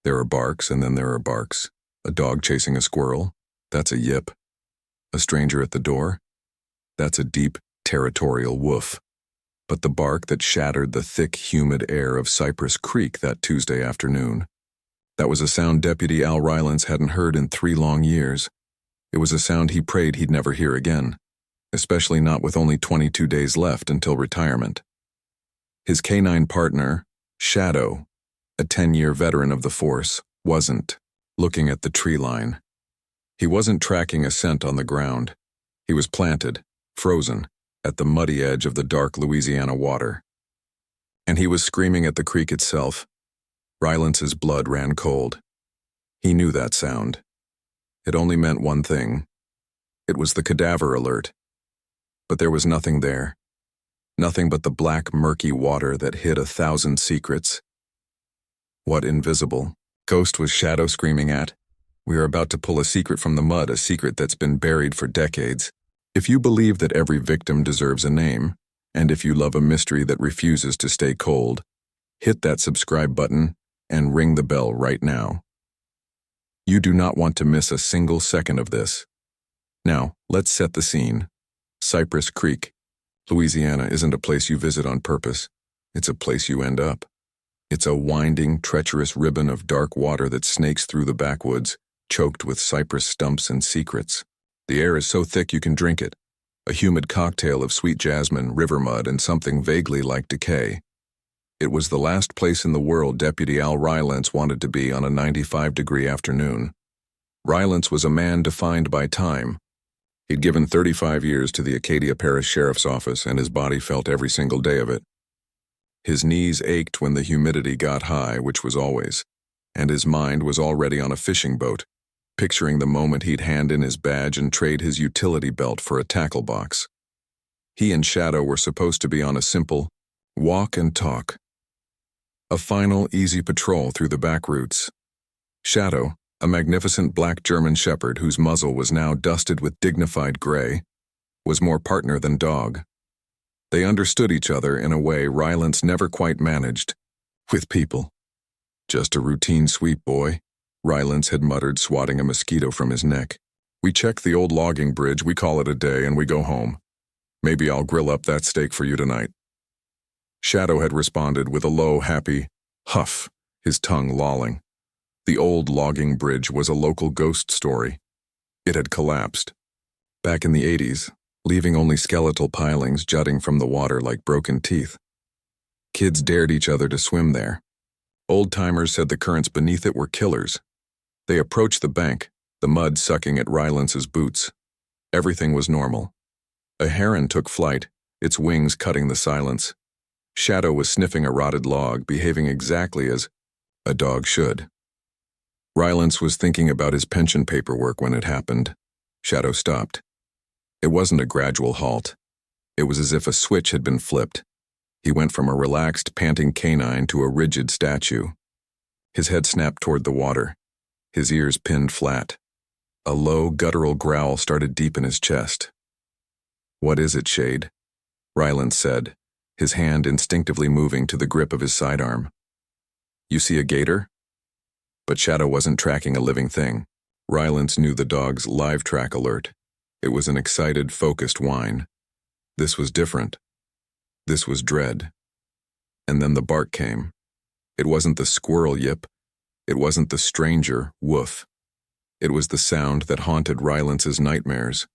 There are barks and then there are barks. A dog chasing a squirrel, that's a yip. A stranger at the door, that's a deep, territorial woof. But the bark that shattered the thick, humid air of Cypress Creek that Tuesday afternoon, that was a sound Deputy Al Rylance hadn't heard in 3 long years. It was a sound he prayed he'd never hear again, especially not with only 22 days left until retirement. His canine partner, Shadow, a 10-year veteran of the force, wasn't looking at the tree line. He wasn't tracking a scent on the ground. He was planted, frozen, at the muddy edge of the dark Louisiana water. And he was screaming at the creek itself. Rylance's blood ran cold. He knew that sound. It only meant one thing. It was the cadaver alert. But there was nothing there. Nothing but the black, murky water that hid 1,000 secrets. What invisible ghost was Shadow screaming at? We are about to pull a secret from the mud, a secret that's been buried for decades. If you believe that every victim deserves a name, and if you love a mystery that refuses to stay cold, hit that subscribe button and ring the bell right now. You do not want to miss a single second of this. Now, let's set the scene. Cypress Creek, Louisiana isn't a place you visit on purpose. It's a place you end up. It's a winding, treacherous ribbon of dark water that snakes through the backwoods, choked with cypress stumps and secrets. The air is so thick you can drink it, a humid cocktail of sweet jasmine, river mud, and something vaguely like decay. It was the last place in the world Deputy Al Rylance wanted to be on a 95-degree afternoon. Rylance was a man defined by time. He'd given 35 years to the Acadia Parish Sheriff's Office, and his body felt every single day of it. His knees ached when the humidity got high, which was always, and his mind was already on a fishing boat, picturing the moment he'd hand in his badge and trade his utility belt for a tackle box. He and Shadow were supposed to be on a simple walk and talk. A final, easy patrol through the back routes. Shadow, a magnificent black German shepherd whose muzzle was now dusted with dignified gray, was more partner than dog. They understood each other in a way Rylance never quite managed, with people. Just a routine sweep, boy, Rylance had muttered, swatting a mosquito from his neck. We check the old logging bridge, we call it a day, and we go home. Maybe I'll grill up that steak for you tonight. Shadow had responded with a low, happy huff, his tongue lolling. The old logging bridge was a local ghost story. It had collapsed. Back in the 80s, leaving only skeletal pilings jutting from the water like broken teeth. Kids dared each other to swim there. Old-timers said the currents beneath it were killers. They approached the bank, the mud sucking at Rylance's boots. Everything was normal. A heron took flight, its wings cutting the silence. Shadow was sniffing a rotted log, behaving exactly as a dog should. Rylance was thinking about his pension paperwork when it happened. Shadow stopped. It wasn't a gradual halt. It was as if a switch had been flipped. He went from a relaxed, panting canine to a rigid statue. His head snapped toward the water, his ears pinned flat. A low, guttural growl started deep in his chest. "What is it, Shade?" Rylance said, his hand instinctively moving to the grip of his sidearm. "You see a gator?" But Shadow wasn't tracking a living thing. Rylance knew the dog's live track alert. It was an excited, focused whine. This was different. This was dread. And then the bark came. It wasn't the squirrel yip. It wasn't the stranger woof. It was the sound that haunted Rylance's nightmares.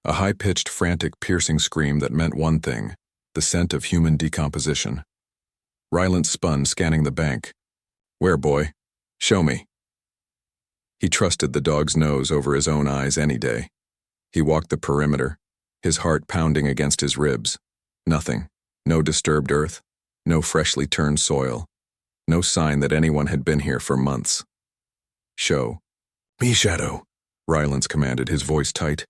A high-pitched, frantic, piercing scream that meant one thing, the scent of human decomposition. Rylance spun, scanning the bank. "Where, boy? Show me." He trusted the dog's nose over his own eyes any day. He walked the perimeter, his heart pounding against his ribs. Nothing. No disturbed earth. No freshly turned soil. No sign that anyone had been here for months. "Show me, Shadow," Rylance commanded, his voice tight.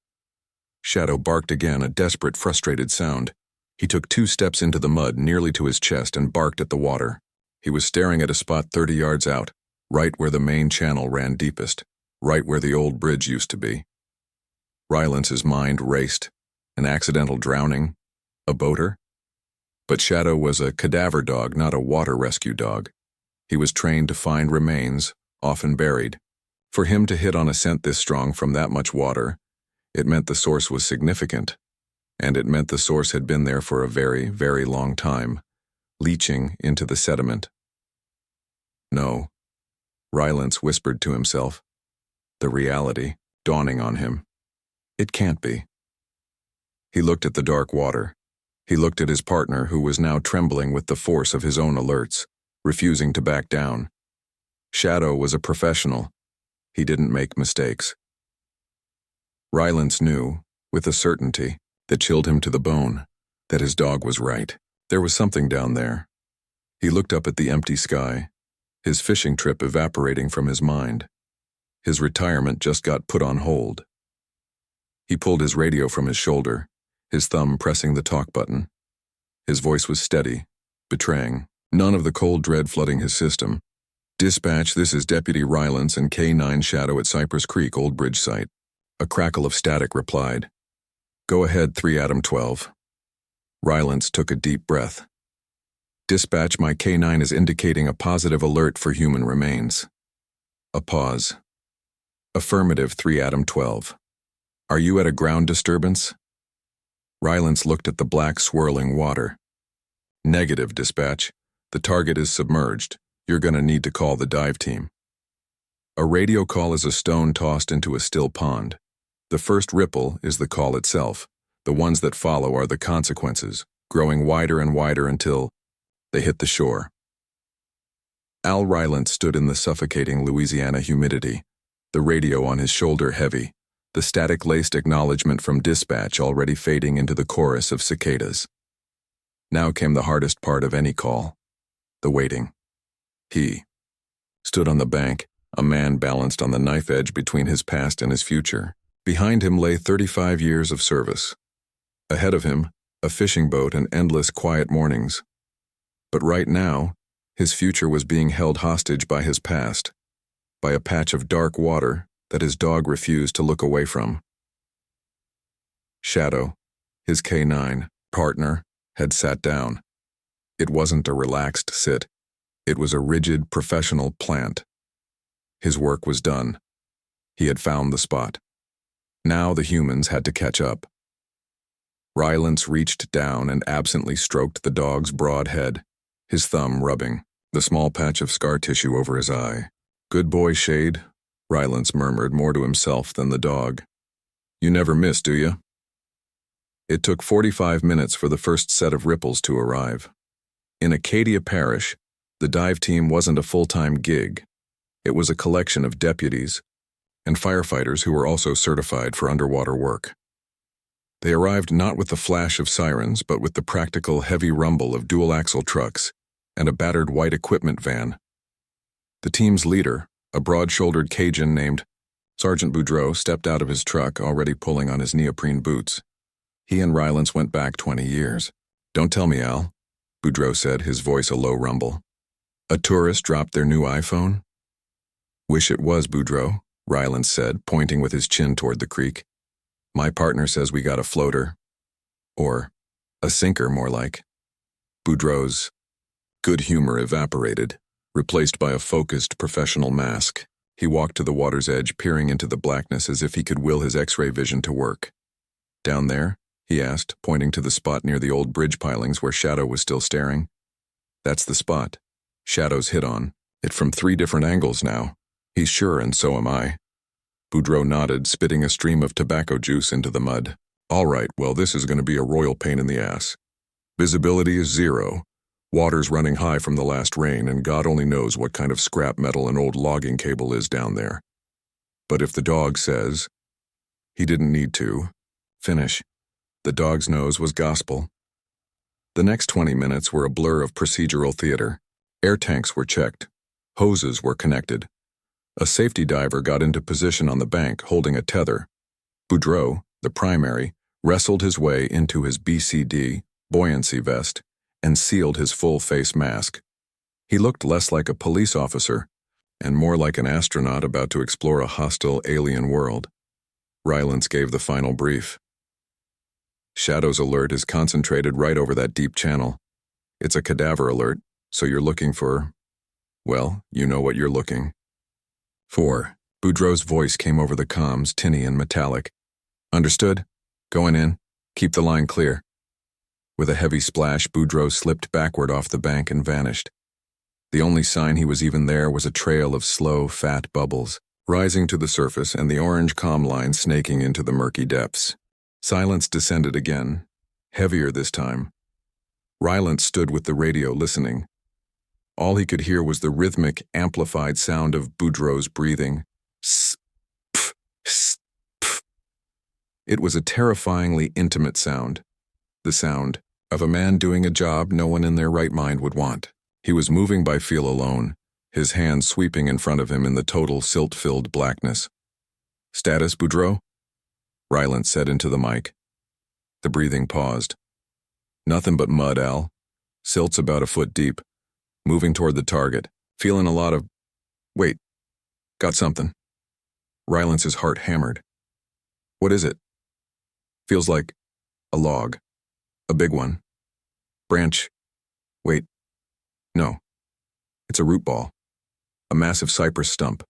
Shadow barked again, a desperate, frustrated sound. He took 2 steps into the mud, nearly to his chest, and barked at the water. He was staring at a spot 30 yards out, right where the main channel ran deepest, right where the old bridge used to be. Rylance's mind raced. An accidental drowning? A boater? But Shadow was a cadaver dog, not a water rescue dog. He was trained to find remains, often buried. For him to hit on a scent this strong from that much water, it meant the source was significant, and it meant the source had been there for a very, very long time, leaching into the sediment. No, Rylance whispered to himself, the reality dawning on him. It can't be. He looked at the dark water. He looked at his partner, who was now trembling with the force of his own alerts, refusing to back down. Shadow was a professional. He didn't make mistakes. Rylance knew, with a certainty that chilled him to the bone, that his dog was right. There was something down there. He looked up at the empty sky, his fishing trip evaporating from his mind. His retirement just got put on hold. He pulled his radio from his shoulder, his thumb pressing the talk button. His voice was steady, betraying none of the cold dread flooding his system. "Dispatch, this is Deputy Rylance and K9 Shadow at Cypress Creek Old Bridge Site." A crackle of static replied. "Go ahead, 3 Adam 12. Rylance took a deep breath. "Dispatch, my K9 is indicating a positive alert for human remains." A pause. "Affirmative, 3 Adam 12. Are you at a ground disturbance?" Rylance looked at the black swirling water. "Negative, dispatch. The target is submerged. You're gonna need to call the dive team." A radio call is a stone tossed into a still pond. The first ripple is the call itself. The ones that follow are the consequences, growing wider and wider until they hit the shore. Al Rylance stood in the suffocating Louisiana humidity, the radio on his shoulder heavy, the static-laced acknowledgement from dispatch already fading into the chorus of cicadas. Now came the hardest part of any call, the waiting. He stood on the bank, a man balanced on the knife edge between his past and his future. Behind him lay 35 years of service. Ahead of him, a fishing boat and endless quiet mornings. But right now, his future was being held hostage by his past, by a patch of dark water that his dog refused to look away from. Shadow, his K9 partner, had sat down. It wasn't a relaxed sit. It was a rigid, professional plant. His work was done. He had found the spot. Now the humans had to catch up. Rylance reached down and absently stroked the dog's broad head, his thumb rubbing the small patch of scar tissue over his eye. "Good boy, Shade," Rylance murmured more to himself than the dog. "You never miss, do you?" It took 45 minutes for the first set of ripples to arrive. In Acadia Parish, the dive team wasn't a full-time gig. It was a collection of deputies and firefighters who were also certified for underwater work. They arrived not with the flash of sirens, but with the practical heavy rumble of dual-axle trucks and a battered white equipment van. The team's leader, a broad-shouldered Cajun named Sergeant Boudreau, stepped out of his truck, already pulling on his neoprene boots. He and Rylance went back 20 years. "Don't tell me, Al," Boudreau said, his voice a low rumble. "A tourist dropped their new iPhone?" "Wish it was, Boudreau," Rylance said, pointing with his chin toward the creek. "My partner says we got a floater. Or a sinker, more like." Boudreau's good humor evaporated, replaced by a focused professional mask. He walked to the water's edge, peering into the blackness as if he could will his X-ray vision to work. "Down there?" he asked, pointing to the spot near the old bridge pilings where Shadow was still staring. "That's the spot. Shadow's hit on it from 3 different angles now. He's sure, and so am I." Boudreau nodded, spitting a stream of tobacco juice into the mud. "All right, well, this is going to be a royal pain in the ass. Visibility is 0. Water's running high from the last rain, and God only knows what kind of scrap metal an old logging cable is down there. But if the dog says..." He didn't need to finish. The dog's nose was gospel. The next 20 minutes were a blur of procedural theater. Air tanks were checked. Hoses were connected. A safety diver got into position on the bank, holding a tether. Boudreau, the primary, wrestled his way into his BCD, buoyancy vest, and sealed his full-face mask. He looked less like a police officer and more like an astronaut about to explore a hostile alien world. Rylance gave the final brief. "Shadow's alert is concentrated right over that deep channel. It's a cadaver alert, so you're looking for... well, you know what you're looking." 4. Boudreaux's voice came over the comms, tinny and metallic. Understood? Going in. Keep the line clear. With a heavy splash, Boudreaux slipped backward off the bank and vanished. The only sign he was even there was a trail of slow, fat bubbles, rising to the surface and the orange comm line snaking into the murky depths. Silence descended again, heavier this time. Rylance stood with the radio listening. All he could hear was the rhythmic, amplified sound of Boudreaux's breathing. S, pf, s, pf. It was a terrifyingly intimate sound. The sound of a man doing a job no one in their right mind would want. He was moving by feel alone, his hands sweeping in front of him in the total silt-filled blackness. Status, Boudreaux? Rylance said into the mic. The breathing paused. Nothing but mud, Al. Silt's about a foot deep. Moving toward the target. Feeling a lot of... Wait. Got something. Rylance's heart hammered. What is it? Feels like a log. A big one. Branch. Wait. No. It's a root ball. A massive cypress stump.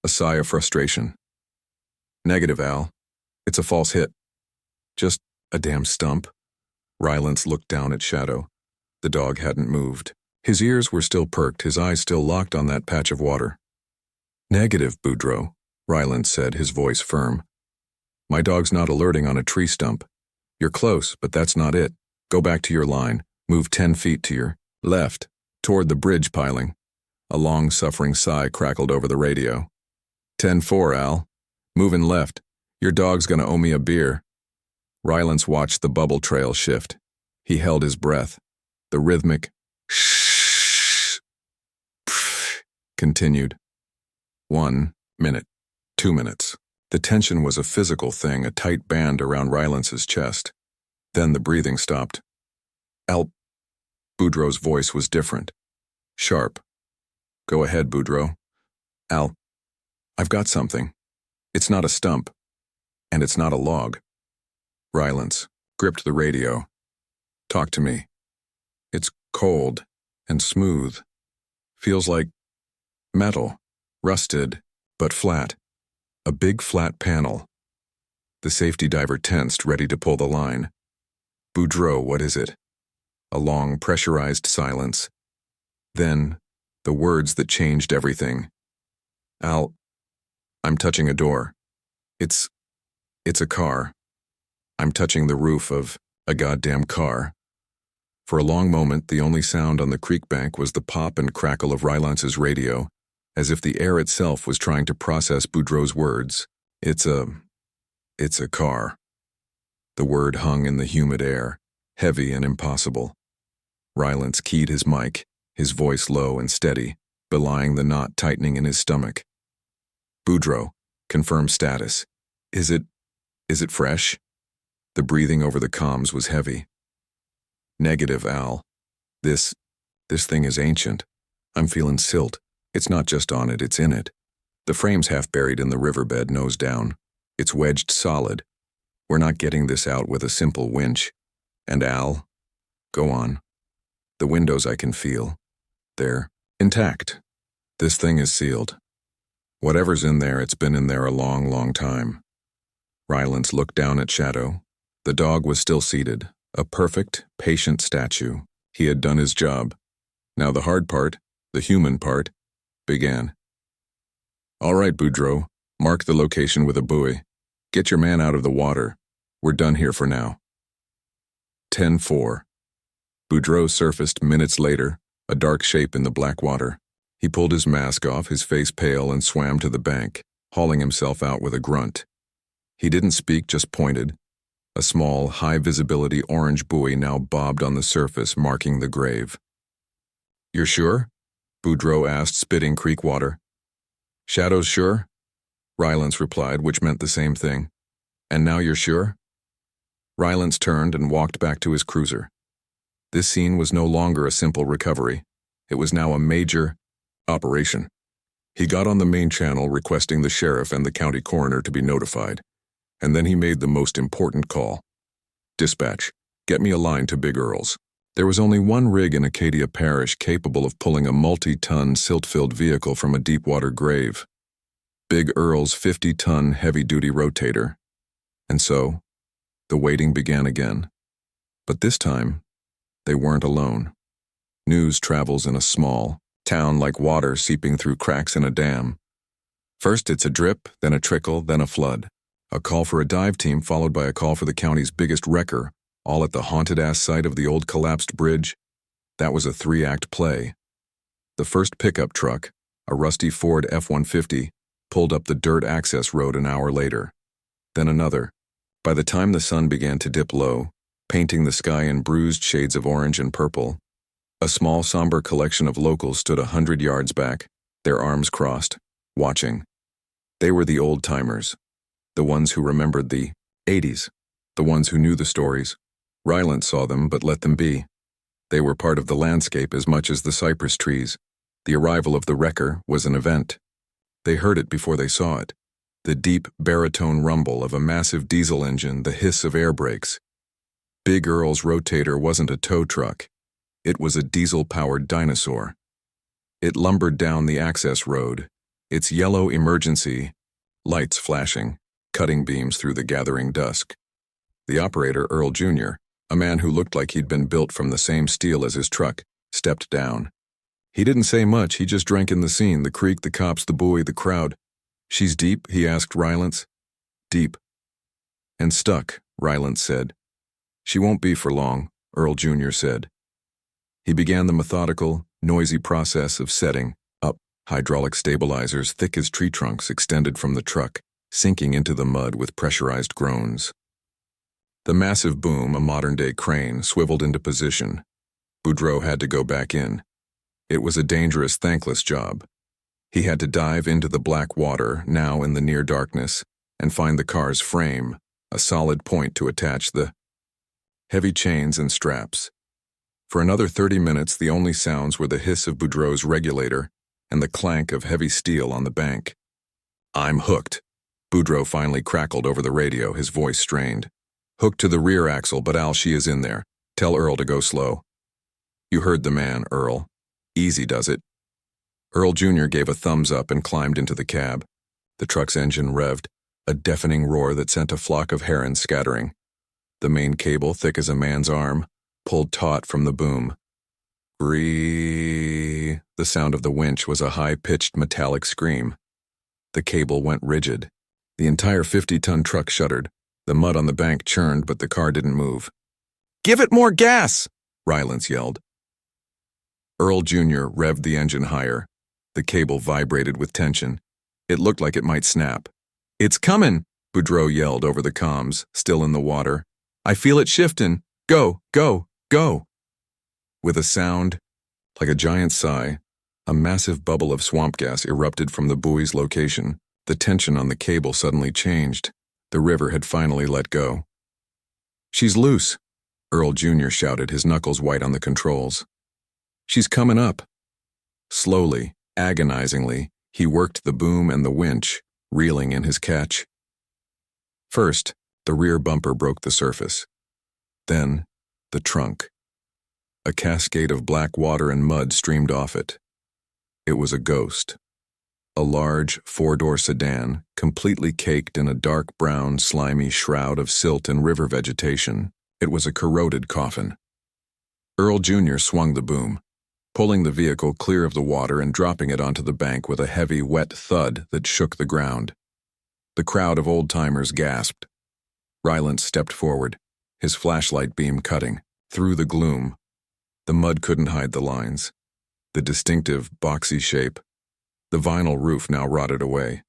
A sigh of frustration. Negative, Al. It's a false hit. Just a damn stump. Rylance looked down at Shadow. The dog hadn't moved. His ears were still perked, his eyes still locked on that patch of water. Negative, Boudreaux, Rylance said, his voice firm. My dog's not alerting on a tree stump. You're close, but that's not it. Go back to your line. Move 10 feet to your left, toward the bridge piling. A long, suffering sigh crackled over the radio. 10-4, Al. Moving left. Your dog's gonna owe me a beer. Rylance watched the bubble trail shift. He held his breath. The rhythmic shh continued. 1 minute. 2 minutes. The tension was a physical thing, a tight band around Rylance's chest. Then the breathing stopped. Al. Boudreaux's voice was different. Sharp. Go ahead, Boudreaux. Al. I've got something. It's not a stump. And it's not a log. Rylance gripped the radio. Talk to me. It's cold and smooth. Feels like metal, rusted, but flat. A big flat panel. The safety diver tensed, ready to pull the line. Boudreaux, what is it? A long, pressurized silence. Then, the words that changed everything. Al, I'm touching a door. It's a car. I'm touching the roof of a goddamn car. For a long moment, the only sound on the creek bank was the pop and crackle of Rylance's radio, as if the air itself was trying to process Boudreaux's words. It's a car. The word hung in the humid air, heavy and impossible. Rylance keyed his mic, his voice low and steady, belying the knot tightening in his stomach. Boudreaux, confirm status. Is it fresh? The breathing over the comms was heavy. Negative, Al. This thing is ancient. I'm feeling silt. It's not just on it, it's in it. The frame's half buried in the riverbed, nose down. It's wedged solid. We're not getting this out with a simple winch. And Al, go on. The windows I can feel. They're intact. This thing is sealed. Whatever's in there, it's been in there a long, long time. Rylance looked down at Shadow. The dog was still seated, a perfect, patient statue. He had done his job. Now the hard part, the human part, began. All right, Boudreaux, mark the location with a buoy. Get your man out of the water. We're done here for now. 10-4. Boudreaux surfaced minutes later, a dark shape in the black water. He pulled his mask off, his face pale, and swam to the bank, hauling himself out with a grunt. He didn't speak, just pointed. A small, high-visibility orange buoy now bobbed on the surface, marking the grave. You're sure? Boudreaux asked, spitting creek water. Shadow's sure? Rylance replied, which meant the same thing. And now you're sure? Rylance turned and walked back to his cruiser. This scene was no longer a simple recovery. It was now a major operation. He got on the main channel requesting the sheriff and the county coroner to be notified. And then he made the most important call. Dispatch, get me a line to Big Earl's. There was only one rig in Acadia Parish capable of pulling a multi-ton silt-filled vehicle from a deep-water grave. Big Earl's 50-ton heavy-duty rotator. And so, the waiting began again. But this time, they weren't alone. News travels in a small town like water seeping through cracks in a dam. First it's a drip, then a trickle, then a flood. A call for a dive team followed by a call for the county's biggest wrecker, all at the haunted-ass site of the old collapsed bridge. That was a 3-act play. The first pickup truck, a rusty Ford F-150, pulled up the dirt access road an hour later. Then another. By the time the sun began to dip low, painting the sky in bruised shades of orange and purple, a small somber collection of locals stood 100 yards back, their arms crossed, watching. They were the old-timers, the ones who remembered the 80s, the ones who knew the stories. Rylance saw them but let them be. They were part of the landscape as much as the cypress trees. The arrival of the wrecker was an event. They heard it before they saw it. The deep baritone rumble of a massive diesel engine, the hiss of air brakes. Big Earl's rotator wasn't a tow truck. It was a diesel-powered dinosaur. It lumbered down the access road, its yellow emergency lights flashing, cutting beams through the gathering dusk. The operator, Earl Jr., a man who looked like he'd been built from the same steel as his truck, stepped down. He didn't say much, he just drank in the scene, the creek, the cops, the buoy, the crowd. "She's deep?" he asked Rylance. "Deep." "And stuck," Rylance said. "She won't be for long," Earl Jr. said. He began the methodical, noisy process of setting up hydraulic stabilizers thick as tree trunks extended from the truck, sinking into the mud with pressurized groans. The massive boom, a modern-day crane, swiveled into position. Boudreaux had to go back in. It was a dangerous, thankless job. He had to dive into the black water, now in the near darkness, and find the car's frame, a solid point to attach the heavy chains and straps. For another 30 minutes, the only sounds were the hiss of Boudreaux's regulator and the clank of heavy steel on the bank. "I'm hooked," Boudreaux finally crackled over the radio, his voice strained. "Hooked to the rear axle, but Al, she is in there. Tell Earl to go slow." "You heard the man, Earl. Easy does it." Earl Jr. gave a thumbs up and climbed into the cab. The truck's engine revved, a deafening roar that sent a flock of herons scattering. The main cable, thick as a man's arm, pulled taut from the boom. Brrrr. The sound of the winch was a high-pitched metallic scream. The cable went rigid. The entire 50-ton truck shuddered. The mud on the bank churned, but the car didn't move. "Give it more gas!" Rylance yelled. Earl Jr. revved the engine higher. The cable vibrated with tension. It looked like it might snap. "It's comin'!" Boudreaux yelled over the comms, still in the water. "I feel it shiftin'. Go, go, go!" With a sound like a giant sigh, a massive bubble of swamp gas erupted from the buoy's location. The tension on the cable suddenly changed. The river had finally let go. "She's loose," Earl Jr. shouted, his knuckles white on the controls. "She's coming up." Slowly, agonizingly, he worked the boom and the winch, reeling in his catch. First, the rear bumper broke the surface. Then, the trunk. A cascade of black water and mud streamed off it. It was a ghost. A large, 4-door sedan, completely caked in a dark brown, slimy shroud of silt and river vegetation. It was a corroded coffin. Earl Jr. swung the boom, pulling the vehicle clear of the water and dropping it onto the bank with a heavy, wet thud that shook the ground. The crowd of old-timers gasped. Rylance stepped forward, his flashlight beam cutting through the gloom. The mud couldn't hide the lines. The distinctive, boxy shape. The vinyl roof now rotted away.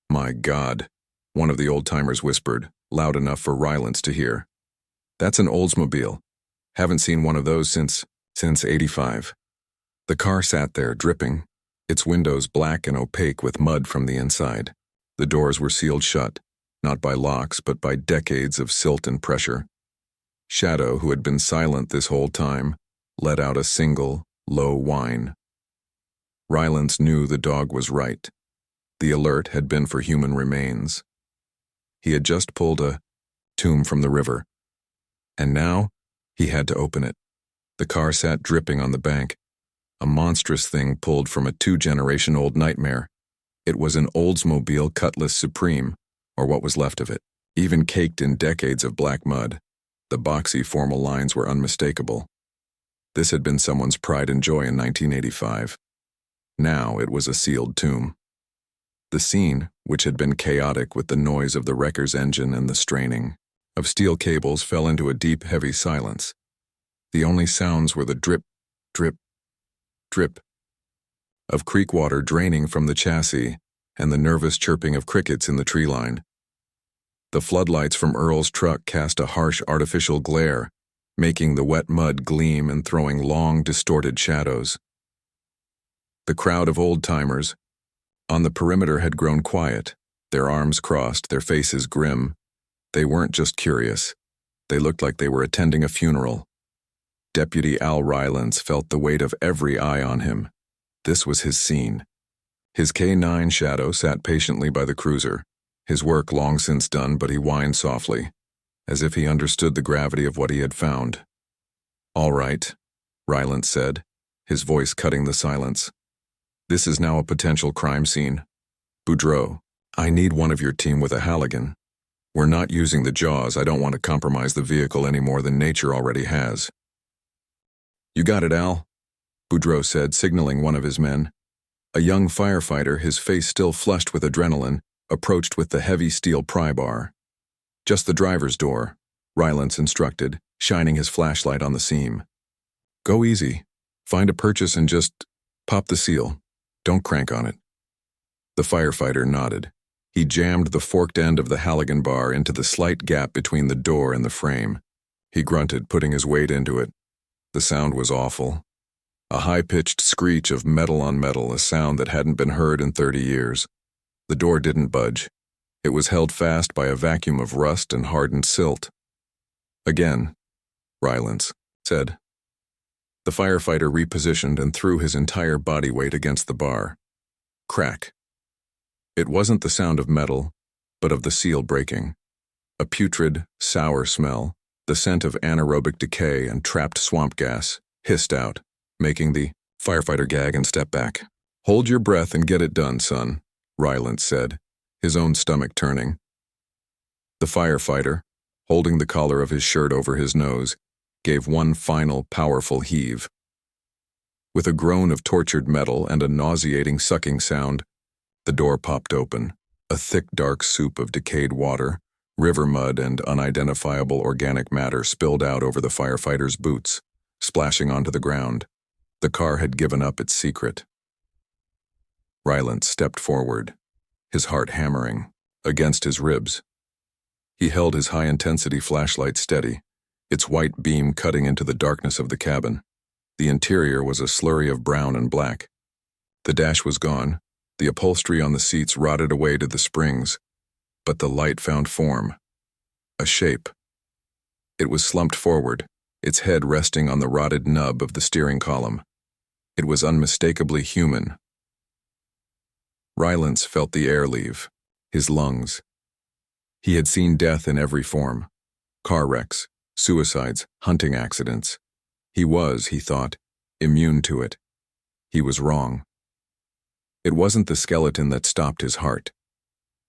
"My God," one of the old-timers whispered, loud enough for Rylance to hear. "That's an Oldsmobile. Haven't seen one of those since 85. The car sat there, dripping, its windows black and opaque with mud from the inside. The doors were sealed shut, not by locks, but by decades of silt and pressure. Shadow, who had been silent this whole time, let out a single, low whine. Rylance knew the dog was right. The alert had been for human remains. He had just pulled a tomb from the river, and now he had to open it. The car sat dripping on the bank. A monstrous thing pulled from a 2-generation-old nightmare. It was an Oldsmobile Cutlass Supreme, or what was left of it. Even caked in decades of black mud, the boxy formal lines were unmistakable. This had been someone's pride and joy in 1985. Now it was a sealed tomb. The scene, which had been chaotic with the noise of the wrecker's engine and the straining of steel cables, fell into a deep, heavy silence. The only sounds were the drip, drip, drip of creek water draining from the chassis and the nervous chirping of crickets in the tree line. The floodlights from Earl's truck cast a harsh artificial glare, making the wet mud gleam and throwing long, distorted shadows. The crowd of old-timers on the perimeter had grown quiet, their arms crossed, their faces grim. They weren't just curious. They looked like they were attending a funeral. Deputy Al Rylance felt the weight of every eye on him. This was his scene. His K9 Shadow sat patiently by the cruiser, his work long since done, but he whined softly, as if he understood the gravity of what he had found. "All right," Rylance said, his voice cutting the silence. "This is now a potential crime scene. Boudreaux, I need one of your team with a Halligan. We're not using the Jaws. I don't want to compromise the vehicle any more than nature already has." "You got it, Al," Boudreaux said, signaling one of his men. A young firefighter, his face still flushed with adrenaline, approached with the heavy steel pry bar. "Just the driver's door," Rylance instructed, shining his flashlight on the seam. "Go easy. Find a purchase and just pop the seal. Don't crank on it." The firefighter nodded. He jammed the forked end of the Halligan bar into the slight gap between the door and the frame. He grunted, putting his weight into it. The sound was awful. A high-pitched screech of metal on metal, a sound that hadn't been heard in 30 years. The door didn't budge. It was held fast by a vacuum of rust and hardened silt. "Again," Rylance said. The firefighter repositioned and threw his entire body weight against the bar. Crack. It wasn't the sound of metal, but of the seal breaking. A putrid, sour smell, the scent of anaerobic decay and trapped swamp gas, hissed out, making the firefighter gag and step back. "Hold your breath and get it done, son," Rylance said, his own stomach turning. The firefighter, holding the collar of his shirt over his nose, gave one final, powerful heave. With a groan of tortured metal and a nauseating sucking sound, the door popped open. A thick, dark soup of decayed water, river mud, and unidentifiable organic matter spilled out over the firefighter's boots, splashing onto the ground. The car had given up its secret. Rylance stepped forward, his heart hammering against his ribs. He held his high-intensity flashlight steady, its white beam cutting into the darkness of the cabin. The interior was a slurry of brown and black. The dash was gone, the upholstery on the seats rotted away to the springs, but the light found form. A shape. It was slumped forward, its head resting on the rotted nub of the steering column. It was unmistakably human. Rylance felt the air leave, his lungs. He had seen death in every form. Car wrecks, suicides, hunting accidents. He was, he thought, immune to it. He was wrong. It wasn't the skeleton that stopped his heart.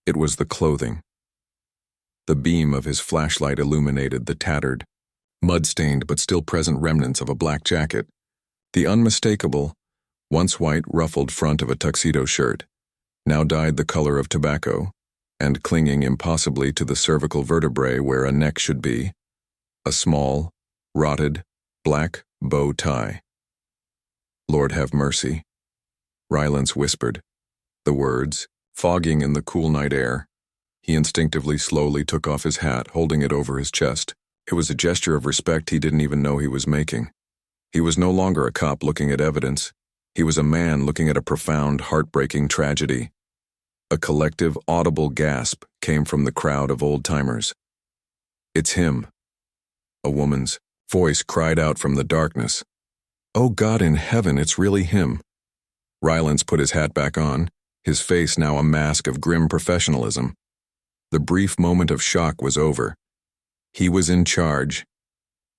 It was the clothing. The beam of his flashlight illuminated the tattered, mud-stained but still present remnants of a black jacket, the unmistakable, once white ruffled front of a tuxedo shirt, now dyed the color of tobacco, and clinging impossibly to the cervical vertebrae where a neck should be, a small, rotted, black bow tie. "Lord have mercy," Rylance whispered, the words fogging in the cool night air. He instinctively slowly took off his hat, holding it over his chest. It was a gesture of respect he didn't even know he was making. He was no longer a cop looking at evidence. He was a man looking at a profound, heartbreaking tragedy. A collective, audible gasp came from the crowd of old-timers. "It's him." A woman's voice cried out from the darkness. "Oh God in heaven, it's really him." Rylance put his hat back on, his face now a mask of grim professionalism. The brief moment of shock was over. He was in charge.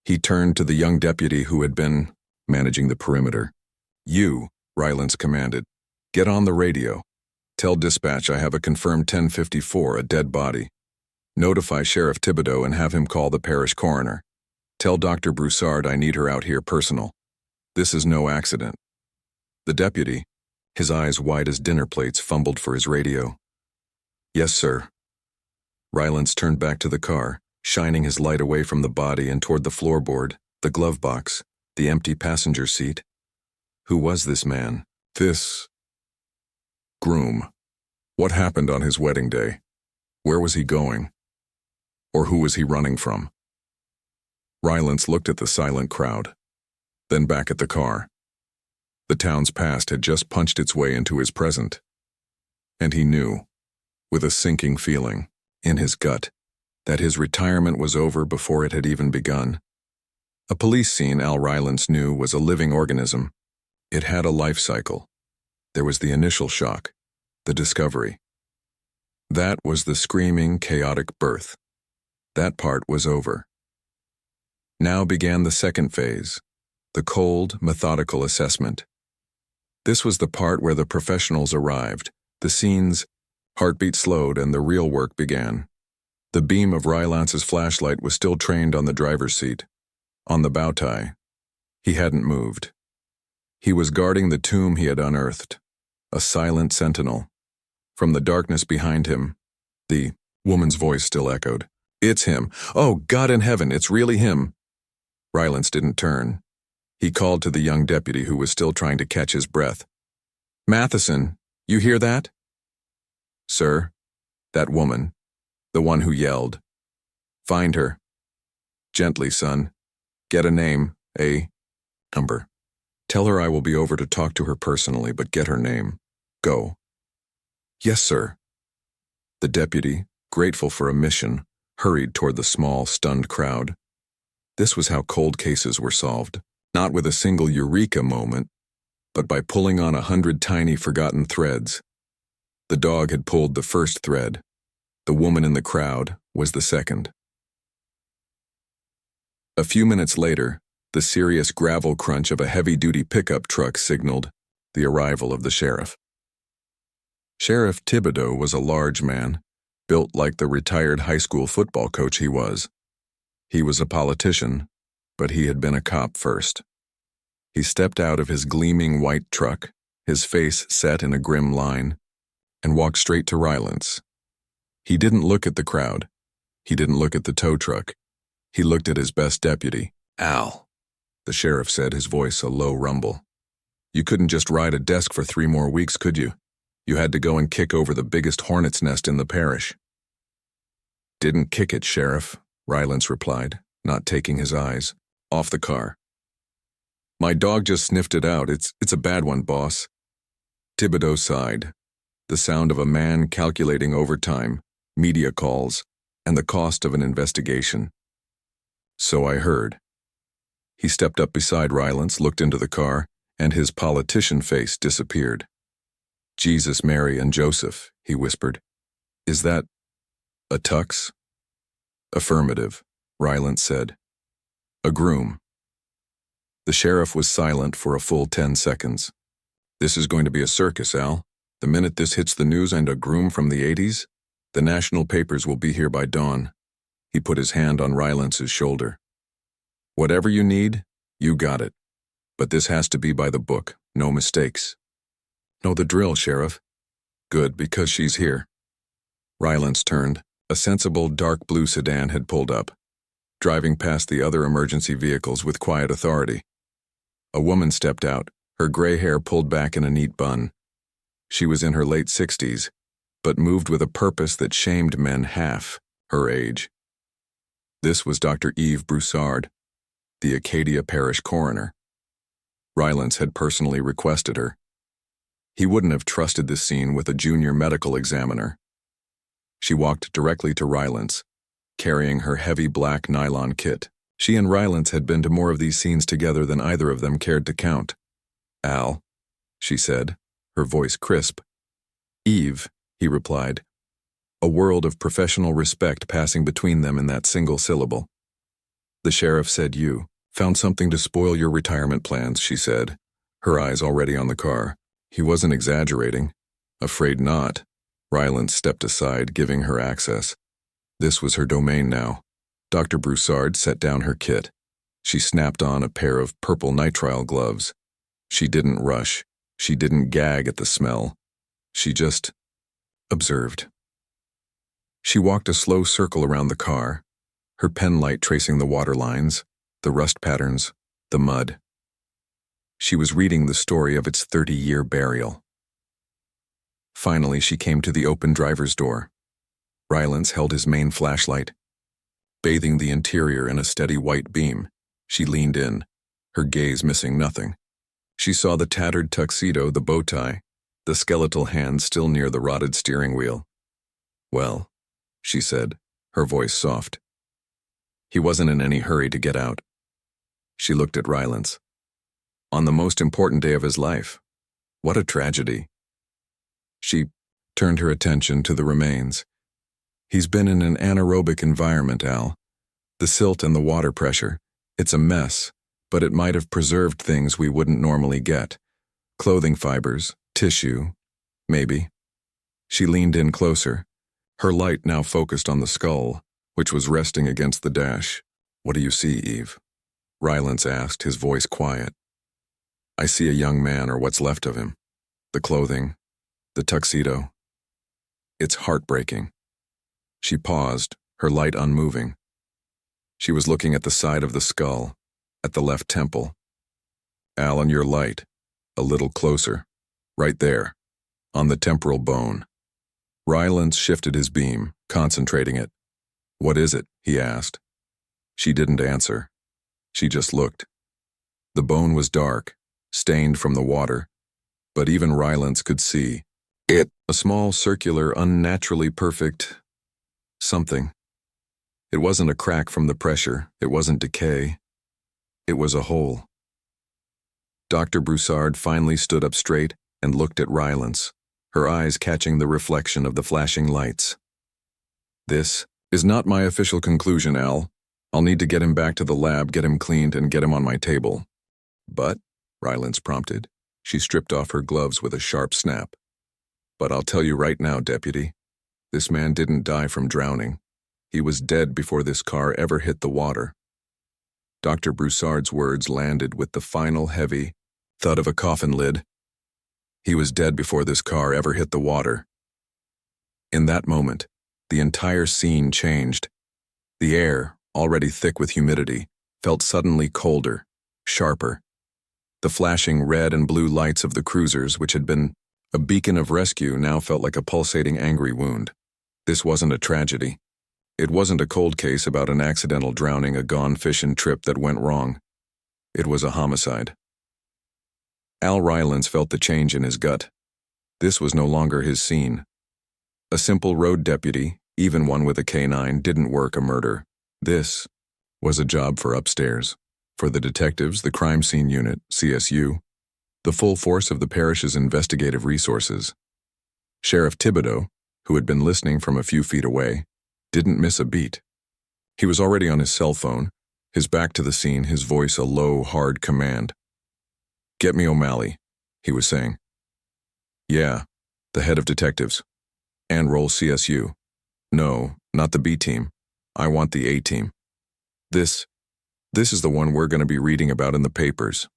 He turned to the young deputy who had been managing the perimeter. "You," Rylance commanded, "get on the radio. Tell dispatch I have a confirmed 1054, a dead body. Notify Sheriff Thibodeau and have him call the parish coroner. Tell Dr. Broussard I need her out here personal. This is no accident." The deputy, his eyes wide as dinner plates, fumbled for his radio. "Yes, sir." Rylance turned back to the car, shining his light away from the body and toward the floorboard, the glove box, the empty passenger seat. Who was this man? This groom. What happened on his wedding day? Where was he going? Or who was he running from? Rylance looked at the silent crowd, then back at the car. The town's past had just punched its way into his present. And he knew, with a sinking feeling, in his gut, that his retirement was over before it had even begun. A police scene, Al Rylance knew, was a living organism. It had a life cycle. There was the initial shock, the discovery. That was the screaming, chaotic birth. That part was over. Now began the second phase, the cold, methodical assessment. This was the part where the professionals arrived, the scene's heartbeat slowed, and the real work began. The beam of Rylance's flashlight was still trained on the driver's seat, on the bow tie. He hadn't moved. He was guarding the tomb he had unearthed, a silent sentinel. From the darkness behind him, the woman's voice still echoed. "It's him. Oh, God in heaven, it's really him." Rylance didn't turn. He called to the young deputy who was still trying to catch his breath. "Matheson, you hear that?" "Sir?" "That woman, the one who yelled. Find her. Gently, son. Get a name, a number. Tell her I will be over to talk to her personally, but get her name. Go." "Yes, sir." The deputy, grateful for a mission, hurried toward the small, stunned crowd. This was how cold cases were solved, not with a single eureka moment, but by pulling on 100 tiny, forgotten threads. The dog had pulled the first thread. The woman in the crowd was the second. A few minutes later, the serious gravel crunch of a heavy-duty pickup truck signaled the arrival of the sheriff. Sheriff Thibodeau was a large man, built like the retired high school football coach he was. He was a politician, but he had been a cop first. He stepped out of his gleaming white truck, his face set in a grim line, and walked straight to Rylance. He didn't look at the crowd. He didn't look at the tow truck. He looked at his best deputy. "Al," the sheriff said, his voice a low rumble. "You couldn't just ride a desk for 3 more weeks, could you? You had to go and kick over the biggest hornet's nest in the parish." "Didn't kick it, Sheriff," Rylance replied, not taking his eyes off the car. "My dog just sniffed it out. It's a bad one, boss." Thibodeau sighed, the sound of a man calculating overtime, media calls, and the cost of an investigation. "So I heard." He stepped up beside Rylance, looked into the car, and his politician face disappeared. "Jesus, Mary, and Joseph," he whispered. "Is that a tux?" "Affirmative," Rylance said. "A groom." The sheriff was silent for a full 10 seconds. "This is going to be a circus, Al. The minute this hits the news and a groom from the 80s, the national papers will be here by dawn." He put his hand on Rylance's shoulder. "Whatever you need, you got it. But this has to be by the book, no mistakes." "Know the drill, Sheriff." "Good, because she's here." Rylance turned. A sensible dark blue sedan had pulled up, driving past the other emergency vehicles with quiet authority. A woman stepped out, her gray hair pulled back in a neat bun. She was in her late 60s, but moved with a purpose that shamed men half her age. This was Dr. Eve Broussard, the Acadia Parish coroner. Rylance had personally requested her. He wouldn't have trusted this scene with a junior medical examiner. She walked directly to Rylance, carrying her heavy black nylon kit. She and Rylance had been to more of these scenes together than either of them cared to count. "Al," she said, her voice crisp. "Eve," he replied, a world of professional respect passing between them in that single syllable. The sheriff said you found something to spoil your retirement plans, she said, her eyes already on the car. He wasn't exaggerating. Afraid not. Rylance stepped aside, giving her access. This was her domain now. Dr. Broussard set down her kit. She snapped on a pair of purple nitrile gloves. She didn't rush. She didn't gag at the smell. She just observed. She walked a slow circle around the car, her pen light tracing the water lines, the rust patterns, the mud. She was reading the story of its 30-year burial. Finally, she came to the open driver's door. Rylance held his main flashlight. Bathing the interior in a steady white beam, she leaned in, her gaze missing nothing. She saw the tattered tuxedo, the bow tie, the skeletal hand still near the rotted steering wheel. Well, she said, her voice soft. He wasn't in any hurry to get out. She looked at Rylance. On the most important day of his life. What a tragedy. She turned her attention to the remains. He's been in an anaerobic environment, Al. The silt and the water pressure. It's a mess, but it might have preserved things we wouldn't normally get. Clothing fibers, tissue, maybe. She leaned in closer, her light now focused on the skull, which was resting against the dash. What do you see, Eve? Rylance asked, his voice quiet. I see a young man, or what's left of him. The clothing, the tuxedo. It's heartbreaking. She paused, her light unmoving. She was looking at the side of the skull, at the left temple. Alan, your light. A little closer. Right there. On the temporal bone. Rylance shifted his beam, concentrating it. What is it? He asked. She didn't answer. She just looked. The bone was dark, stained from the water, but even Rylance could see it. A small, circular, unnaturally perfect something. It wasn't a crack from the pressure. It wasn't decay. It was a hole. Dr. Broussard finally stood up straight and looked at Rylance, her eyes catching the reflection of the flashing lights. This is not my official conclusion, Al. I'll need to get him back to the lab, get him cleaned, and get him on my table. But, Rylance prompted, she stripped off her gloves with a sharp snap. But I'll tell you right now, Deputy, this man didn't die from drowning. He was dead before this car ever hit the water. Dr. Broussard's words landed with the final heavy thud of a coffin lid. He was dead before this car ever hit the water. In that moment, the entire scene changed. The air, already thick with humidity, felt suddenly colder, sharper. The flashing red and blue lights of the cruisers, which had been a beacon of rescue, now felt like a pulsating angry wound. This wasn't a tragedy. It wasn't a cold case about an accidental drowning, a gone fishing trip that went wrong. It was a homicide. Al Rylance felt the change in his gut. This was no longer his scene. A simple road deputy, even one with a K9, didn't work a murder. This was a job for upstairs, for the detectives, the crime scene unit, CSU, the full force of the parish's investigative resources. Sheriff Thibodeau, who had been listening from a few feet away, didn't miss a beat. He was already on his cell phone, his back to the scene, his voice a low, hard command. Get me O'Malley, he was saying. Yeah, the head of detectives. And roll CSU. No, not the B team. I want the A team. This is the one we're going to be reading about in the papers.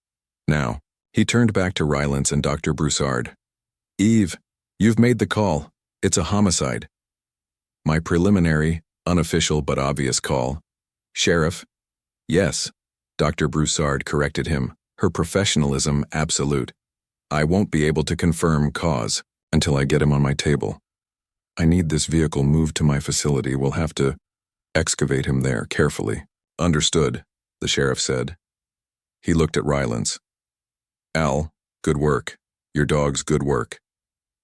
Now, he turned back to Rylance and Dr. Broussard. Eve, you've made the call. It's a homicide. My preliminary, unofficial but obvious call. Sheriff. Yes, Dr. Broussard corrected him, her professionalism absolute. I won't be able to confirm cause until I get him on my table. I need this vehicle moved to my facility. We'll have to excavate him there carefully. Understood, the sheriff said. He looked at Rylance. Al, good work. Your dog's good work.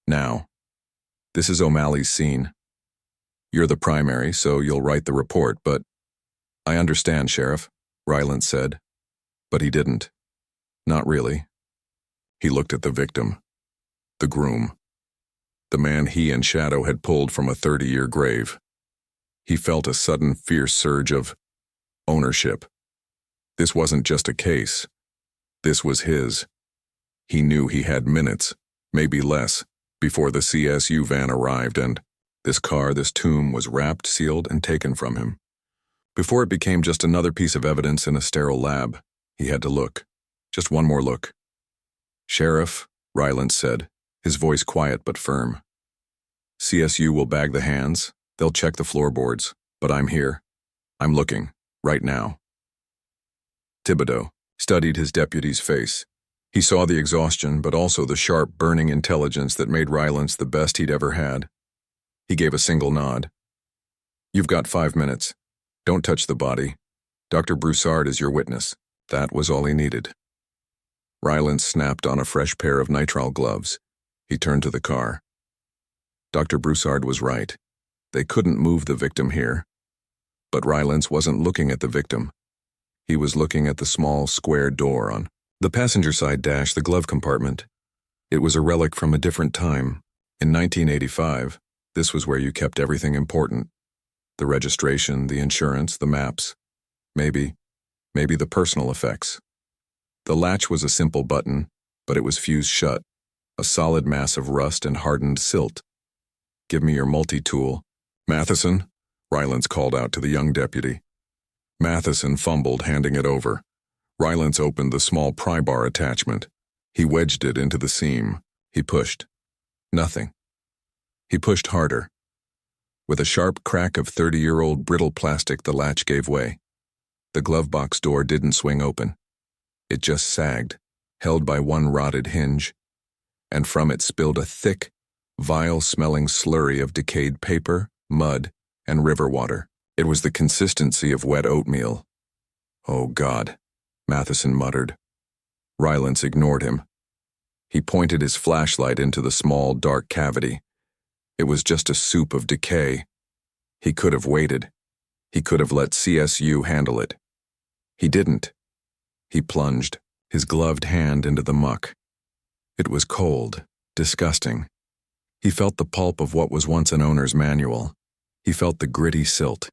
Now, this is O'Malley's scene. You're the primary, so you'll write the report, but I understand, Sheriff, Rylance said. But he didn't. Not really. He looked at the victim. The groom. The man he and Shadow had pulled from a 30-year grave. He felt a sudden fierce surge of ownership. This wasn't just a case. This was his. He knew he had minutes, maybe less, before the CSU van arrived and this car, this tomb, was wrapped, sealed, and taken from him. Before it became just another piece of evidence in a sterile lab, he had to look. Just one more look. "Sheriff," Rylance said, his voice quiet but firm. "CSU will bag the hands, they'll check the floorboards, but I'm here. I'm looking, right now." Thibodeau studied his deputy's face. He saw the exhaustion, but also the sharp, burning intelligence that made Rylance the best he'd ever had. He gave a single nod. "You've got 5 minutes. Don't touch the body. Dr. Broussard is your witness." That was all he needed. Rylance snapped on a fresh pair of nitrile gloves. He turned to the car. Dr. Broussard was right. They couldn't move the victim here. But Rylance wasn't looking at the victim. He was looking at the small, square door on the passenger side dash, the glove compartment. It was a relic from a different time. In 1985, this was where you kept everything important. The registration, the insurance, the maps. Maybe the personal effects. The latch was a simple button, but it was fused shut, a solid mass of rust and hardened silt. "Give me your multi-tool." "Matheson," Rylance called out to the young deputy. Matheson fumbled, handing it over. Rylance opened the small pry bar attachment. He wedged it into the seam. He pushed. Nothing. He pushed harder. With a sharp crack of 30-year-old brittle plastic, the latch gave way. The glove box door didn't swing open. It just sagged, held by one rotted hinge, and from it spilled a thick, vile-smelling slurry of decayed paper, mud, and river water. It was the consistency of wet oatmeal. "Oh, God," Matheson muttered. Rylance ignored him. He pointed his flashlight into the small, dark cavity. It was just a soup of decay. He could have waited. He could have let CSU handle it. He didn't. He plunged, his gloved hand into the muck. It was cold, disgusting. He felt the pulp of what was once an owner's manual. He felt the gritty silt.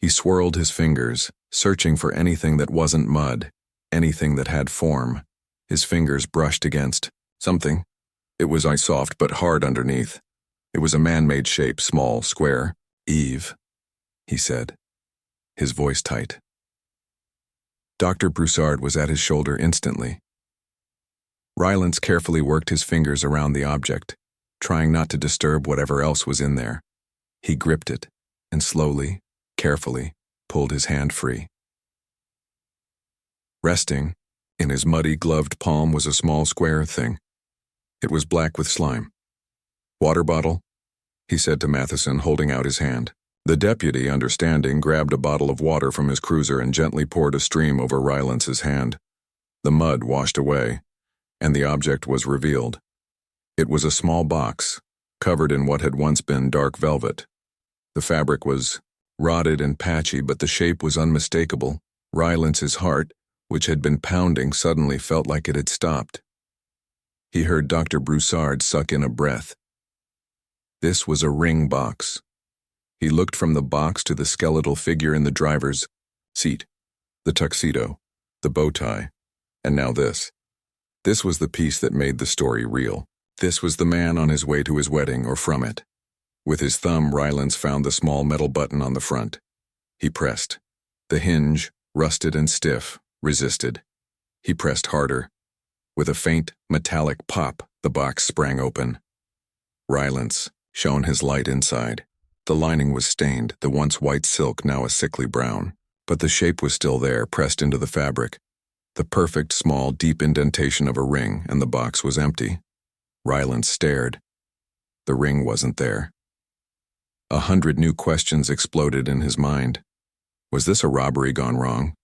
He swirled his fingers, searching for anything that wasn't mud, anything that had form. His fingers brushed against something. It was ice-soft but hard underneath. It was a man-made shape, small, square. "Eve," he said, his voice tight. Dr. Broussard was at his shoulder instantly. Rylance carefully worked his fingers around the object, trying not to disturb whatever else was in there. He gripped it, and slowly, carefully, pulled his hand free. Resting, in his muddy, gloved palm was a small square thing. It was black with slime. "Water bottle?" he said to Matheson, holding out his hand. The deputy, understanding, grabbed a bottle of water from his cruiser and gently poured a stream over Rylance's hand. The mud washed away, and the object was revealed. It was a small box, covered in what had once been dark velvet. The fabric was rotted and patchy, but the shape was unmistakable. Rylance's heart, which had been pounding, suddenly felt like it had stopped. He heard Dr. Broussard suck in a breath. This was a ring box. He looked from the box to the skeletal figure in the driver's seat, the tuxedo, the bow tie, and now this. This was the piece that made the story real. This was the man on his way to his wedding or from it. With his thumb, Rylance found the small metal button on the front. He pressed. The hinge, rusted and stiff, resisted. He pressed harder. With a faint, metallic pop, the box sprang open. Rylance shone his light inside. The lining was stained, the once white silk now a sickly brown, but the shape was still there, pressed into the fabric. The perfect, small, deep indentation of a ring, and the box was empty. Rylance stared. The ring wasn't there. 100 new questions exploded in his mind. Was this a robbery gone wrong?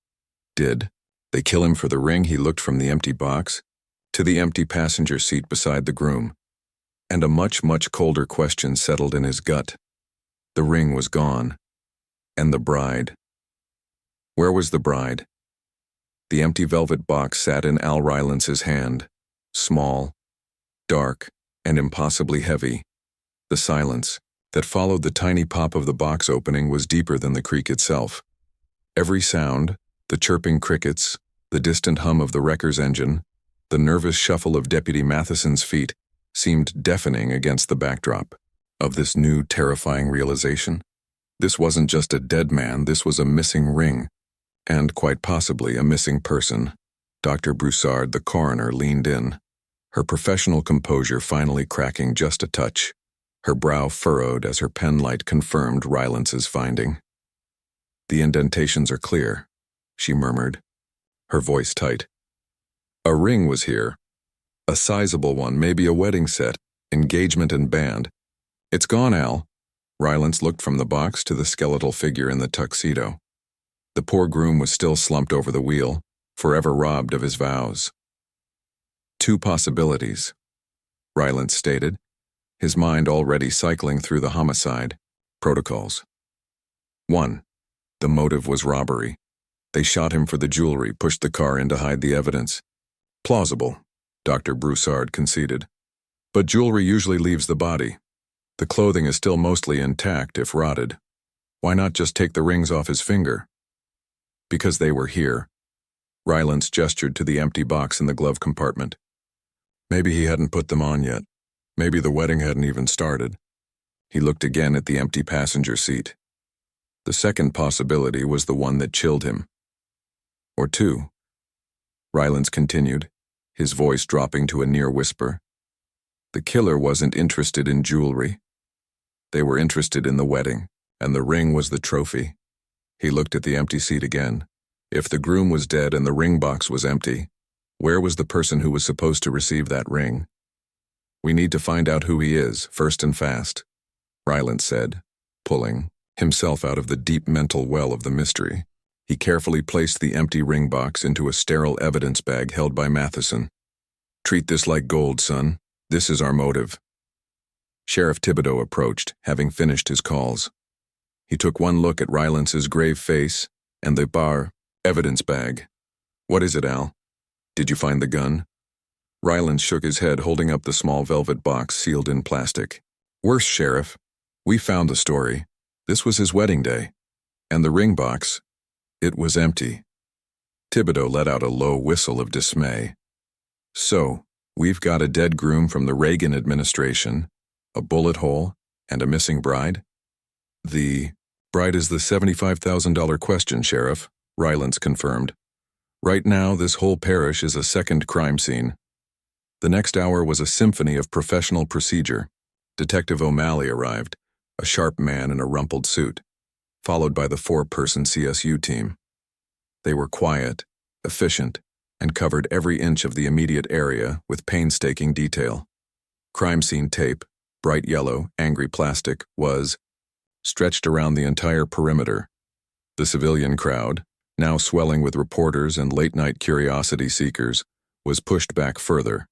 Did they kill him for the ring? He looked from the empty box to the empty passenger seat beside the groom. And a much, much colder question settled in his gut. The ring was gone. And the bride. Where was the bride? The empty velvet box sat in Al Rylance's hand, small, dark, and impossibly heavy. The silence that followed the tiny pop of the box opening was deeper than the creak itself. Every sound, The chirping crickets, the distant hum of the wrecker's engine, the nervous shuffle of Deputy Matheson's feet seemed deafening against the backdrop of this new terrifying realization. This wasn't just a dead man, this was a missing ring, and quite possibly a missing person. Dr. Broussard, the coroner, leaned in, her professional composure finally cracking just a touch, her brow furrowed as her pen light confirmed Rylance's finding. "The indentations are clear," she murmured, her voice tight. "A ring was here. A sizable one, maybe a wedding set, engagement and band. It's gone, Al." Rylance looked from the box to the skeletal figure in the tuxedo. The poor groom was still slumped over the wheel, forever robbed of his vows. "Two possibilities," Rylance stated, his mind already cycling through the homicide protocols. 1. The motive was robbery. They shot him for the jewelry, pushed the car in to hide the evidence. Plausible, Dr. Broussard conceded. But jewelry usually leaves the body. The clothing is still mostly intact, if rotted. Why not just take the rings off his finger? Because they were here. Rylance gestured to the empty box in the glove compartment. Maybe he hadn't put them on yet. Maybe the wedding hadn't even started. He looked again at the empty passenger seat. The second possibility was the one that chilled him. Or two. Rylance continued, his voice dropping to a near whisper. The killer wasn't interested in jewelry. They were interested in the wedding, and the ring was the trophy. He looked at the empty seat again. If the groom was dead and the ring box was empty, where was the person who was supposed to receive that ring? "We need to find out who he is, first and fast," Rylance said, pulling himself out of the deep mental well of the mystery. He carefully placed the empty ring box into a sterile evidence bag held by Matheson. "Treat this like gold, son. This is our motive." Sheriff Thibodeau approached, having finished his calls. He took one look at Rylance's grave face and the evidence bag. "What is it, Al? Did you find the gun?" Rylance shook his head, holding up the small velvet box sealed in plastic. "Worse, Sheriff. We found the story. This was his wedding day. And the ring box, it was empty." Thibodeau let out a low whistle of dismay. "So, we've got a dead groom from the Reagan administration, a bullet hole, and a missing bride?" "The bride is the $75,000 question, Sheriff," Rylance confirmed. "Right now, this whole parish is a second crime scene." The next hour was a symphony of professional procedure. Detective O'Malley arrived, a sharp man in a rumpled suit, followed by the 4-person CSU team. They were quiet, efficient, and covered every inch of the immediate area with painstaking detail. Crime scene tape, bright yellow, angry plastic, was stretched around the entire perimeter. The civilian crowd, now swelling with reporters and late-night curiosity seekers, was pushed back further.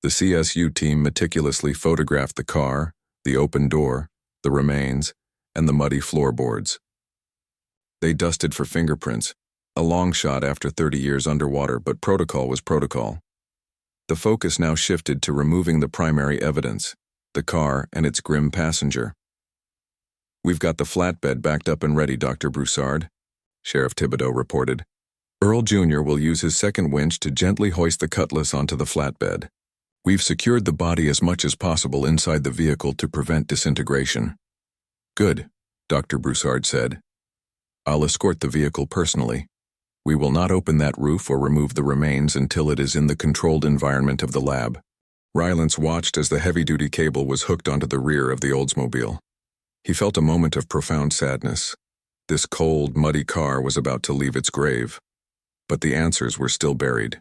The CSU team meticulously photographed the car, the open door, the remains, and the muddy floorboards. They dusted for fingerprints, a long shot after 30 years underwater, but protocol was protocol. The focus now shifted to removing the primary evidence, the car and its grim passenger. "We've got the flatbed backed up and ready, Dr. Broussard," Sheriff Thibodeau reported. "Earl Jr. will use his second winch to gently hoist the cutlass onto the flatbed. We've secured the body as much as possible inside the vehicle to prevent disintegration." "Good," Dr. Broussard said. "I'll escort the vehicle personally. We will not open that roof or remove the remains until it is in the controlled environment of the lab." Rylance watched as the heavy-duty cable was hooked onto the rear of the Oldsmobile. He felt a moment of profound sadness. This cold, muddy car was about to leave its grave. But the answers were still buried.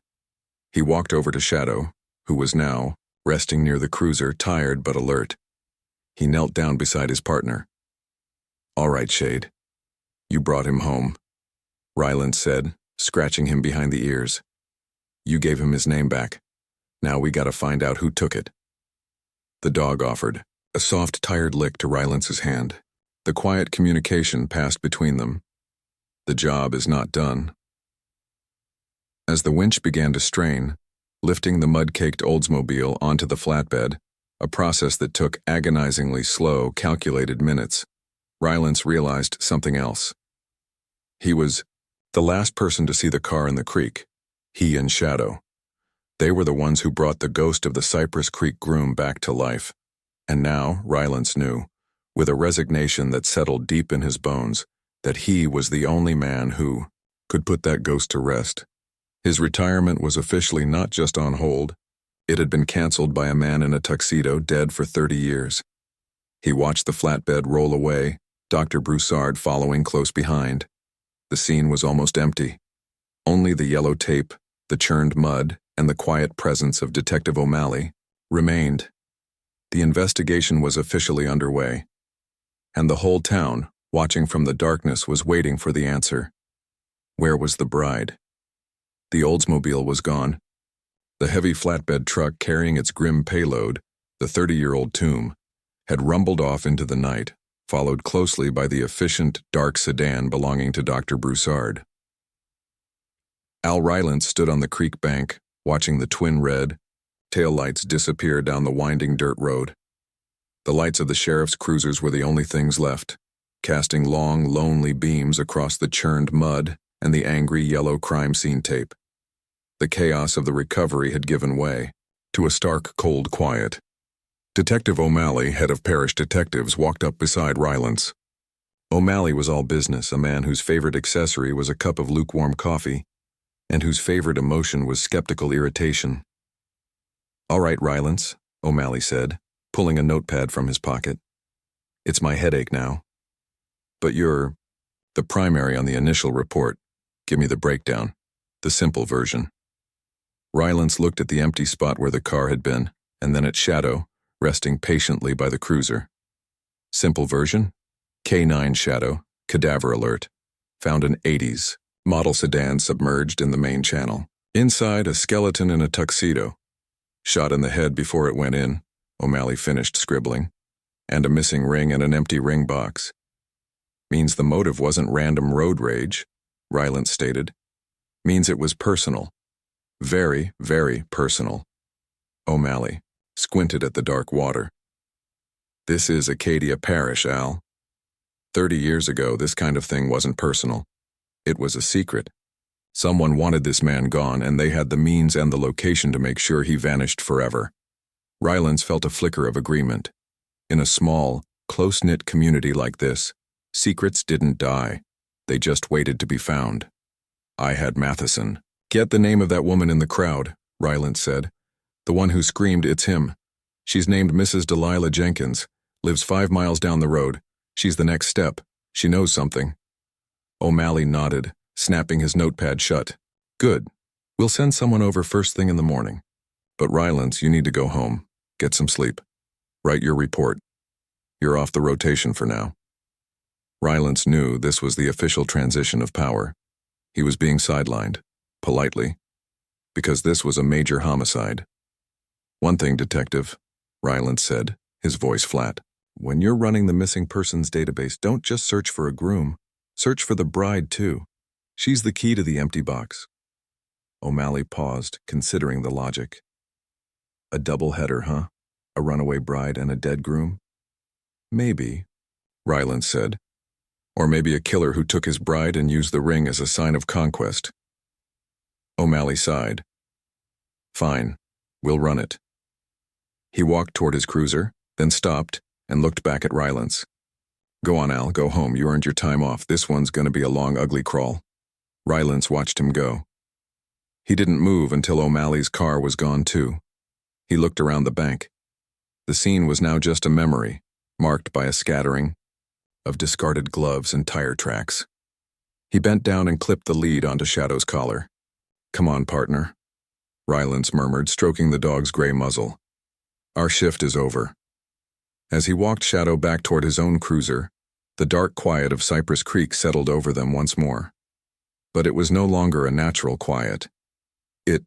He walked over to Shadow, who was now resting near the cruiser, tired but alert. He knelt down beside his partner. "All right, Shade. You brought him home," Rylance said, scratching him behind the ears. "You gave him his name back. Now we gotta find out who took it." The dog offered, a soft, tired lick to Rylance's hand. The quiet communication passed between them. "The job is not done." As the winch began to strain, lifting the mud-caked Oldsmobile onto the flatbed, a process that took agonizingly slow, calculated minutes, Rylance realized something else. He was The last person to see the car in the creek, he and Shadow. They were the ones who brought the ghost of the Cypress Creek groom back to life. And now, Rylance knew, with a resignation that settled deep in his bones, that he was the only man who could put that ghost to rest. His retirement was officially not just on hold, it had been canceled by a man in a tuxedo dead for 30 years. He watched the flatbed roll away, Dr. Broussard following close behind. The scene was almost empty. Only the yellow tape, the churned mud, and the quiet presence of Detective O'Malley remained. The investigation was officially underway, and the whole town, watching from the darkness, was waiting for the answer. Where was the bride? The Oldsmobile was gone. The heavy flatbed truck carrying its grim payload, the 30-year-old tomb, had rumbled off into the night, followed closely by the efficient, dark sedan belonging to Dr. Broussard. Al Rylance stood on the creek bank, watching the twin red taillights disappear down the winding dirt road. The lights of the sheriff's cruisers were the only things left, casting long, lonely beams across the churned mud and the angry yellow crime scene tape. The chaos of the recovery had given way to a stark, cold quiet. Detective O'Malley, head of parish detectives, walked up beside Rylance. O'Malley was all business, a man whose favorite accessory was a cup of lukewarm coffee, and whose favorite emotion was skeptical irritation. "All right, Rylance," O'Malley said, pulling a notepad from his pocket. "It's my headache now. But you're the primary on the initial report. Give me the breakdown, the simple version." Rylance looked at the empty spot where the car had been, and then at Shadow, resting patiently by the cruiser. Simple version? K9 Shadow, cadaver alert. Found an 80s model sedan submerged in the main channel. Inside, a skeleton in a tuxedo. Shot in the head before it went in, O'Malley finished scribbling. And a missing ring and an empty ring box. Means the motive wasn't random road rage, Rylance stated. Means it was personal. Very, very personal. O'Malley squinted at the dark water. "This is Acadia Parish, Al. 30 years ago, this kind of thing wasn't personal. It was a secret. Someone wanted this man gone, and they had the means and the location to make sure he vanished forever." Rylance felt a flicker of agreement. In a small, close-knit community like this, secrets didn't die. They just waited to be found. "I had Matheson." "Get the name of that woman in the crowd," Rylance said. "The one who screamed, 'It's him.' She's named Mrs. Delilah Jenkins, lives 5 miles down the road. She's the next step. She knows something." O'Malley nodded, snapping his notepad shut. "Good. We'll send someone over first thing in the morning. But Rylance, you need to go home. Get some sleep. Write your report. You're off the rotation for now." Rylance knew this was the official transition of power. He was being sidelined, politely, because this was a major homicide. "One thing, Detective," Rylance said, his voice flat. "When you're running the missing persons database, don't just search for a groom. Search for the bride, too. She's the key to the empty box." O'Malley paused, considering the logic. "A double header, huh? A runaway bride and a dead groom?" "Maybe," Rylance said. "Or maybe a killer who took his bride and used the ring as a sign of conquest." O'Malley sighed. "Fine, we'll run it." He walked toward his cruiser, then stopped and looked back at Rylance. "Go on, Al, go home. You earned your time off. This one's gonna be a long, ugly crawl." Rylance watched him go. He didn't move until O'Malley's car was gone too. He looked around the bank. The scene was now just a memory, marked by a scattering of discarded gloves and tire tracks. He bent down and clipped the lead onto Shadow's collar. "Come on, partner," Rylance murmured, stroking the dog's gray muzzle. "Our shift is over." As he walked Shadow back toward his own cruiser, the dark quiet of Cypress Creek settled over them once more. But it was no longer a natural quiet. It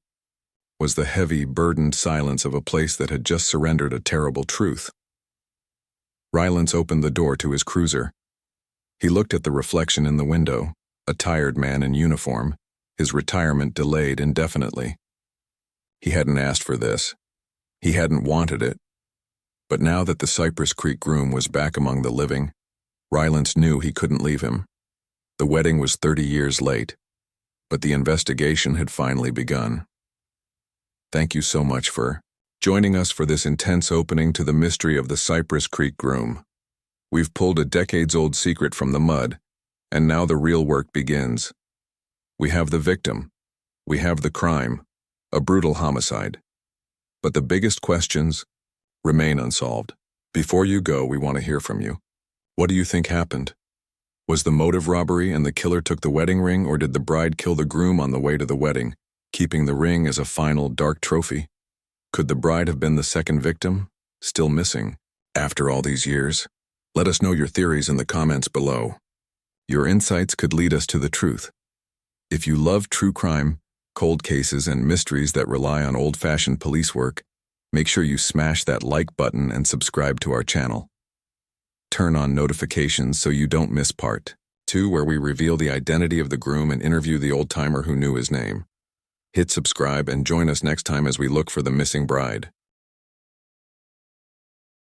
was the heavy, burdened silence of a place that had just surrendered a terrible truth. Rylance opened the door to his cruiser. He looked at the reflection in the window, a tired man in uniform, his retirement delayed indefinitely. He hadn't asked for this. He hadn't wanted it. But now that the Cypress Creek groom was back among the living, Rylance knew he couldn't leave him. The wedding was 30 years late. but the investigation had finally begun. Thank you so much for joining us for this intense opening to the mystery of the Cypress Creek groom. We've pulled a decades-old secret from the mud, and now the real work begins. We have the victim. We have the crime, a brutal homicide. But the biggest questions remain unsolved. Before you go, we want to hear from you. What do you think happened? Was the motive robbery and the killer took the wedding ring, or did the bride kill the groom on the way to the wedding, keeping the ring as a final dark trophy? Could the bride have been the second victim, still missing after all these years? Let us know your theories in the comments below. Your insights could lead us to the truth. If you love true crime, cold cases, and mysteries that rely on old-fashioned police work, make sure you smash that like button and subscribe to our channel. Turn on notifications so you don't miss part 2, where we reveal the identity of the groom and interview the old-timer who knew his name. Hit subscribe and join us next time as we look for the missing bride.